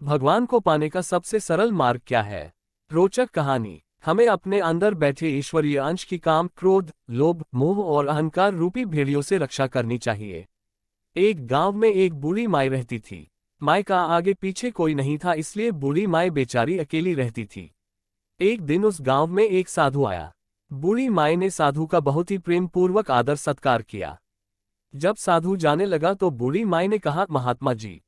भगवान को पाने का सबसे सरल मार्ग क्या है? रोचक कहानी। हमें अपने अंदर बैठे ईश्वरीय अंश की काम, क्रोध, लोभ, मोह और अहंकार रूपी भेड़ियों से रक्षा करनी चाहिए। एक गांव में एक बूढ़ी माई रहती थी। माई का आगे पीछे कोई नहीं था, इसलिए बूढ़ी माई बेचारी अकेली रहती थी। एक दिन उस गांव में एक साधु आया। बूढ़ी माई ने साधु का बहुत ही प्रेम पूर्वक आदर सत्कार किया। जब साधु जाने लगा तो बूढ़ी माई ने कहा, महात्मा जी,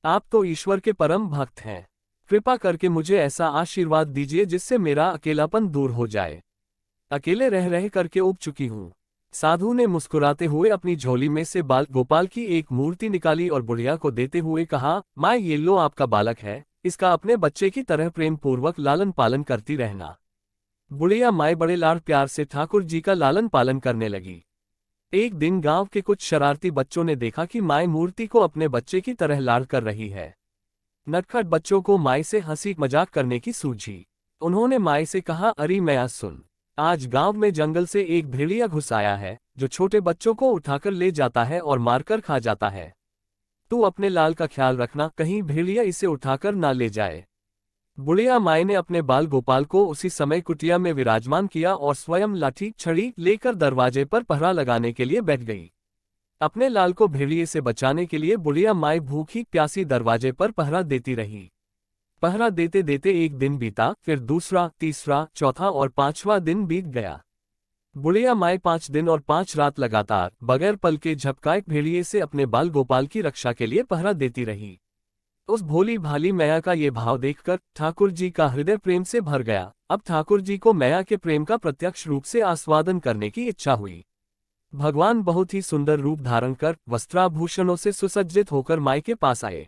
आप तो ईश्वर के परम भक्त हैं। कृपा करके मुझे ऐसा आशीर्वाद दीजिए जिससे मेरा अकेलापन दूर हो जाए। अकेले रह रह करके ऊब चुकी हूँ। साधु ने मुस्कुराते हुए अपनी झोली में से बाल गोपाल की एक मूर्ति निकाली और बुढ़िया को देते हुए कहा, माँ, ये लो आपका बालक है, इसका अपने बच्चे की तरह प्रेम पूर्वक लालन पालन करती रहना। बुढ़िया माई बड़े लाड़ प्यार से ठाकुर जी का लालन पालन करने लगी। एक दिन गांव के कुछ शरारती बच्चों ने देखा कि माई मूर्ति को अपने बच्चे की तरह लाड़ कर रही है। नटखट बच्चों को माई से हंसी मजाक करने की सूझी। उन्होंने माई से कहा, अरे मैया सुन, आज गांव में जंगल से एक भेड़िया घुस आया है जो छोटे बच्चों को उठाकर ले जाता है और मारकर खा जाता है। तू अपने लाल का ख्याल रखना, कहीं भेड़िया इसे उठाकर ना ले जाए। बुढ़िया माई ने अपने बाल गोपाल को उसी समय कुटिया में विराजमान किया और स्वयं लाठी छड़ी लेकर दरवाजे पर पहरा लगाने के लिए बैठ गई। अपने लाल को भेड़िए से बचाने के लिए बुढ़िया माई भूखी प्यासी दरवाजे पर पहरा देती रही। पहरा देते देते एक दिन बीता, फिर दूसरा, तीसरा, चौथा और पांचवा दिन बीत गया। बुढ़िया माई 5 दिन और 5 रात लगातार बगैर पल के झपकाए भेड़िए से अपने बाल गोपाल की रक्षा के लिए पहरा देती रही। उस भोली भाली मैया का ये भाव देखकर ठाकुर जी का हृदय प्रेम से भर गया। अब ठाकुर जी को मैया के प्रेम का प्रत्यक्ष रूप से आस्वादन करने की इच्छा हुई। भगवान बहुत ही सुंदर रूप धारण कर वस्त्राभूषणों से सुसज्जित होकर माई के पास आए।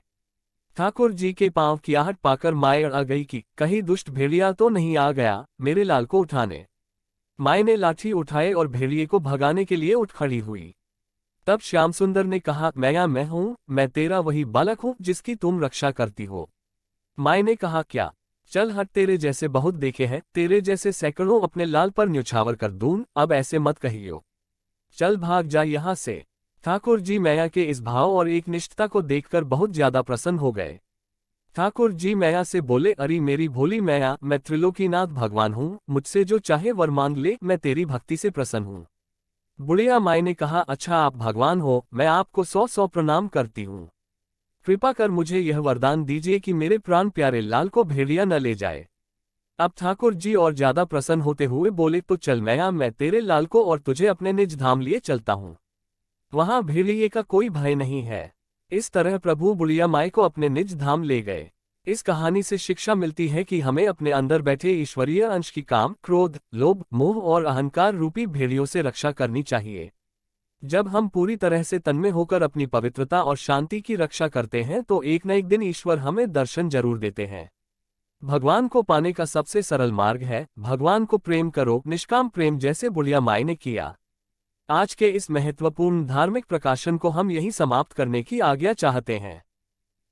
ठाकुर जी के पांव की आहट पाकर माई अड़ गई कि कहीं दुष्ट भेड़िया तो नहीं आ गया मेरे लाल को उठाने। माई ने लाठी उठाए और भेड़िए को भगाने के लिए उठ खड़ी हुई। तब श्याम सुंदर ने कहा, मैया मैं हूं, मैं तेरा वही बालक हूं जिसकी तुम रक्षा करती हो। माई ने कहा, क्या? चल हट, तेरे जैसे बहुत देखे हैं, तेरे जैसे सैकड़ों अपने लाल पर न्यौछावर कर दूं, अब ऐसे मत कहियो। चल भाग जा यहां से। ठाकुर जी मैया के इस भाव और एक निष्ठता को देखकर बहुत ज्यादा प्रसन्न हो गए। ठाकुर जी मैया से बोले, अरे मेरी भोली मैया, मैं त्रिलोकीनाथ भगवान हूं, मुझसे जो चाहे वर मांग ले, मैं तेरी भक्ति से प्रसन्न हूं। बुढ़िया माई ने कहा, अच्छा आप भगवान हो, मैं आपको 100 प्रणाम करती हूँ। कृपा कर मुझे यह वरदान दीजिए कि मेरे प्राण प्यारे लाल को भेड़िया न ले जाए। अब ठाकुर जी और ज्यादा प्रसन्न होते हुए बोले, तो चल मैया, मैं तेरे लाल को और तुझे अपने निज धाम लिए चलता हूँ। वहां भेड़िए का कोई भय नहीं है। इस तरह प्रभु बुढ़िया माई को अपने निज धाम ले गए। इस कहानी से शिक्षा मिलती है कि हमें अपने अंदर बैठे ईश्वरीय अंश की काम, क्रोध, लोभ, मोह और अहंकार रूपी भेड़ियों से रक्षा करनी चाहिए। जब हम पूरी तरह से तन्मय होकर अपनी पवित्रता और शांति की रक्षा करते हैं तो एक न एक दिन ईश्वर हमें दर्शन जरूर देते हैं। भगवान को पाने का सबसे सरल मार्ग है, भगवान को प्रेम करो, निष्काम प्रेम, जैसे बुढ़िया माई ने किया। आज के इस महत्वपूर्ण धार्मिक प्रकाशन को हम यहीं समाप्त करने की आज्ञा चाहते हैं।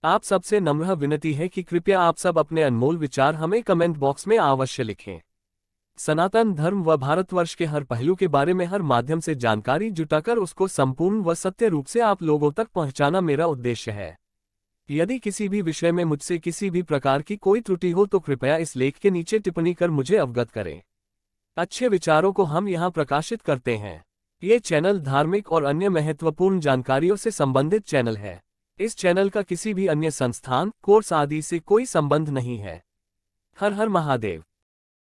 आप सबसे नम्र विनती है कि कृपया आप सब अपने अनमोल विचार हमें कमेंट बॉक्स में अवश्य लिखें। सनातन धर्म व भारतवर्ष के हर पहलू के बारे में हर माध्यम से जानकारी जुटाकर उसको संपूर्ण व सत्य रूप से आप लोगों तक पहुंचाना मेरा उद्देश्य है। यदि किसी भी विषय में मुझसे किसी भी प्रकार की कोई त्रुटि हो तो कृपया इस लेख के नीचे टिप्पणी कर मुझे अवगत करें। अच्छे विचारों को हम यहाँ प्रकाशित करते हैं। ये चैनल धार्मिक और अन्य महत्वपूर्ण जानकारियों से संबंधित चैनल है। इस चैनल का किसी भी अन्य संस्थान, कोर्स आदि से कोई संबंध नहीं है। हर हर महादेव।